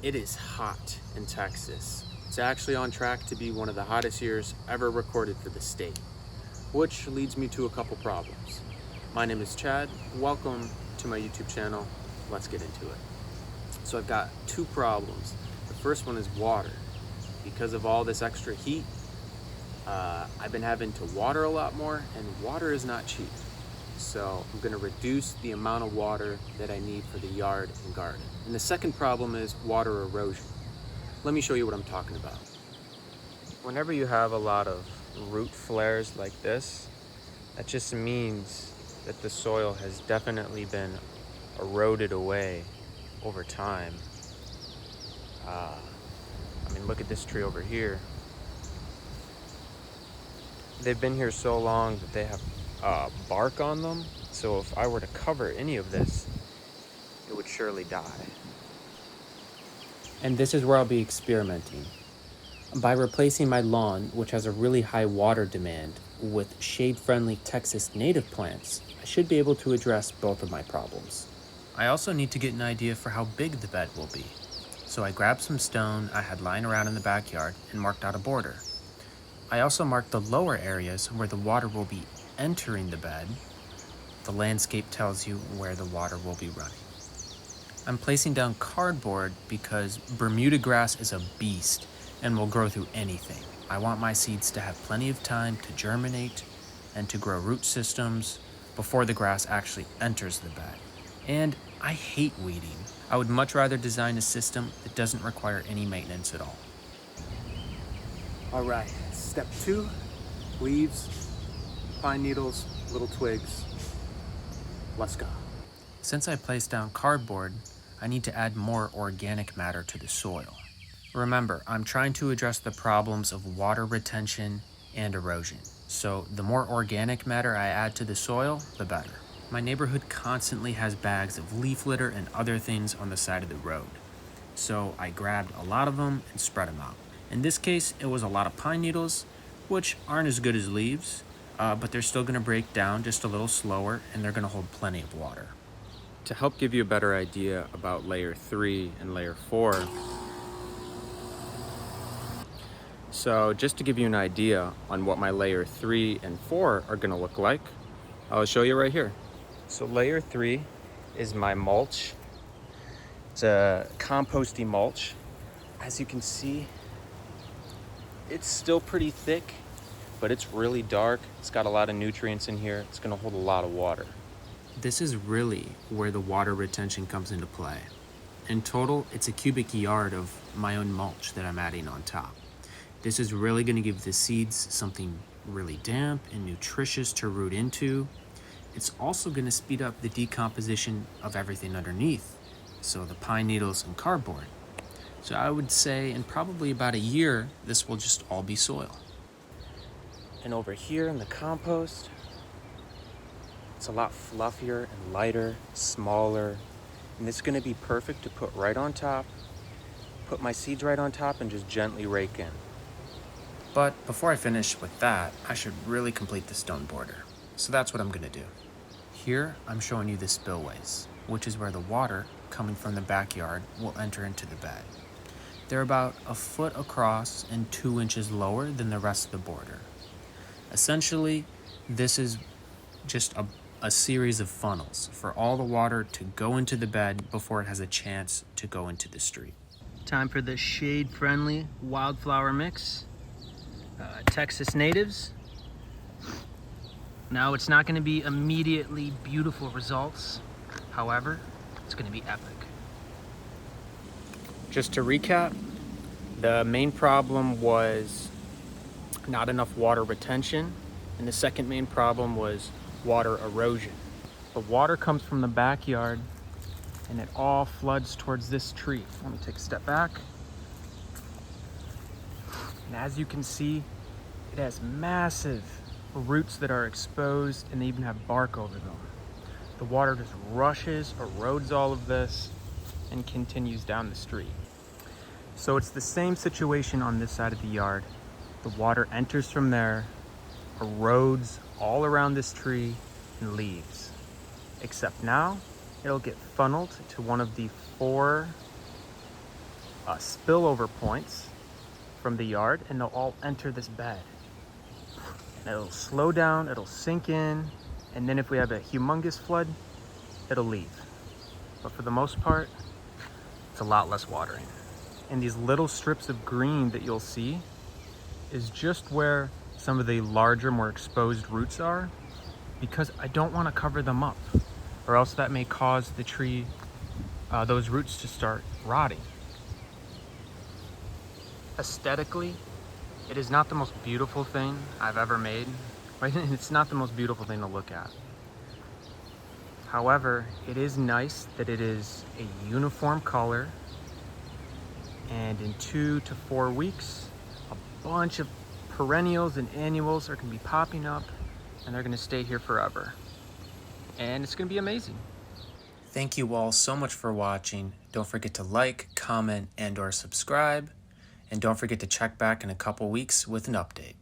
It is hot in Texas. It's actually on track to be one of the hottest years ever recorded for the state, which leads me to a couple problems. My name is Chad. Welcome to my YouTube channel. Let's get into it. So I've got two problems. The first one is water. Because of all this extra heat, I've been having to water a lot more, and water is not cheap. So I'm gonna reduce the amount of water that I need for the yard and garden. And the second problem is water erosion. Let me show you what I'm talking about. Whenever you have a lot of root flares like this, that just means that the soil has definitely been eroded away over time. Look at this tree over here. They've been here so long that they have bark on them. So if I were to cover any of this, it would surely die. And this is where I'll be experimenting. By replacing my lawn, which has a really high water demand, with shade-friendly Texas native plants, I should be able to address both of my problems. I also need to get an idea for how big the bed will be. So I grabbed some stone I had lying around in the backyard and marked out a border. I also marked the lower areas where the water will be entering the bed. The landscape tells you where the water will be running. I'm placing down cardboard because Bermuda grass is a beast and will grow through anything. I want my seeds to have plenty of time to germinate and to grow root systems before the grass actually enters the bed. And I hate weeding. I would much rather design a system that doesn't require any maintenance at all. All right, step 2, leaves, pine needles, little twigs. Let's go. Since I placed down cardboard, I need to add more organic matter to the soil. Remember, I'm trying to address the problems of water retention and erosion. So the more organic matter I add to the soil, the better. My neighborhood constantly has bags of leaf litter and other things on the side of the road. So I grabbed a lot of them and spread them out. In this case, it was a lot of pine needles, which aren't as good as leaves, but they're still gonna break down just a little slower, and they're gonna hold plenty of water. To help give you a better idea about layer 3 and layer 4, so just to give you an idea on what my layer 3 and 4 are gonna look like, I'll show you right here. So layer 3 is my mulch. It's a composty mulch. As you can see, it's still pretty thick, but it's really dark. It's got a lot of nutrients in here. It's gonna hold a lot of water. This is really where the water retention comes into play. In total, it's a cubic yard of my own mulch that I'm adding on top. This is really gonna give the seeds something really damp and nutritious to root into. It's also gonna speed up the decomposition of everything underneath, so the pine needles and cardboard. So I would say in probably about a year, this will just all be soil. And over here in the compost, it's a lot fluffier and lighter, smaller, and it's gonna be perfect to put right on top, put my seeds right on top and just gently rake in. But before I finish with that, I should really complete the stone border. So that's what I'm gonna do. Here, I'm showing you the spillways, which is where the water coming from the backyard will enter into the bed. They're about a foot across and 2 inches lower than the rest of the border. Essentially, this is just a series of funnels for all the water to go into the bed before it has a chance to go into the street. Time for the shade-friendly Wildflower mix. Texas natives. Now, it's not going to be immediately beautiful results. However, it's going to be epic. Just to recap, the main problem was not enough water retention, and the second main problem was water erosion. The water comes from the backyard, and it all floods towards this tree. Let me take a step back. And as you can see, it has massive roots that are exposed, and they even have bark over them. The water just rushes, erodes all of this, and continues down the street. So it's the same situation on this side of the yard. The water enters from there, erodes all around this tree, and leaves. Except now, it'll get funneled to one of the 4 spillover points from the yard, and they'll all enter this bed. And it'll slow down, it'll sink in, and then if we have a humongous flood, it'll leave. But for the most part, it's a lot less watering. And these little strips of green that you'll see is just where some of the larger, more exposed roots are, because I don't want to cover them up, or else that may cause the tree, those roots to start rotting. Aesthetically, it is not the most beautiful thing I've ever made, right? It's not the most beautiful thing to look at. However, it is nice that it is a uniform color, and in 2 to 4 weeks, a bunch of perennials and annuals are going to be popping up, and they're going to stay here forever. And it's going to be amazing. Thank you all so much for watching. Don't forget to like, comment, and/or subscribe. And don't forget to check back in a couple weeks with an update.